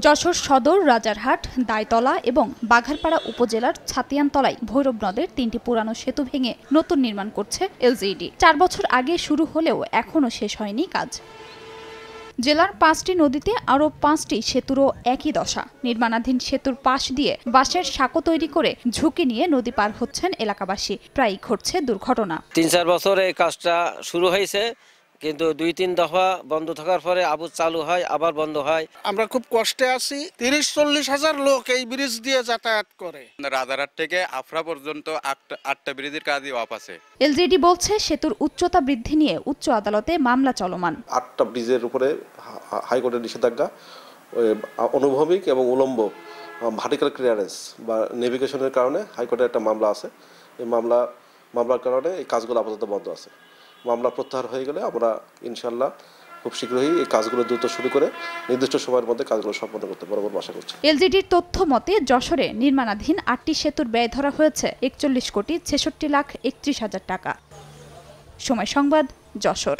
যশোর সদর, রাজারহাট, দাইতলা এবং বাঘারপাড়া উপজেলার ছাতিয়ানতলায় ভৈরব নদের ৩টি পুরানো সেতু ভেঙে নতুন নির্মাণ করছে এলজিইডি। ৪ বছর আগে শুরু হলেও এখনও শেষ হয়নি কাজ। জেলার ৫টি নদীতে আরও ৫টি সেতুরও একই দশা। নির্মাণাধীন সেতুর পাশ দিয়ে বাঁশের সাঁকো তৈরি করে ঝুঁকি নিয়ে নদী পার হচ্ছেন এলাকাবাসী। প্রায়ই ঘটছে দুর্ঘটনা। ৩-৪ বছর এই কাজটা শুরু হয়েছে, কিন্তু ২-৩ দফা বন্ধ থাকার পরে আবার চালু হয়, আবার বন্ধ হয়। আমরা খুব কষ্টে আছি। ৩০-৪০ হাজার লোক এই ব্রিজ দিয়ে যাতায়াত করে। রাজারহাট থেকে আফরা পর্যন্ত ৮টা ব্রিজের কাজই অফ আছে। এলজিইডি বলছে সেতুর উচ্চতা বৃদ্ধি নিয়ে উচ্চ আদালতে মামলা চলমান। ৮টা ব্রিজের উপরে হাইকোর্টের নিষেধাজ্ঞা, অনুভূমিক এবং উলম্ব ভার্টিক্যাল ক্লিয়ারেন্স বা নেভিগেশনের কারণে হাইকোর্টের একটা মামলা আছে। এই মামলার কারণে এই কাজগুলো আপাতত বন্ধ আছে। মামলা প্রত্যাহার হয়ে গেলে আমরা ইনশাল্লাহ খুব শীঘ্রই এই কাজগুলো দ্রুত শুরু করে নির্দিষ্ট সময়ের মধ্যে কাজগুলো সম্পন্ন করতে পারবো আশা করছি। এলজিইডির তথ্য মতে যশোরে নির্মাণাধীন ৮টি সেতুর ব্যয় ধরা হয়েছে ৪১ কোটি ৬৬ লাখ ৩১ হাজার টাকা। সময় সংবাদ, যশোর।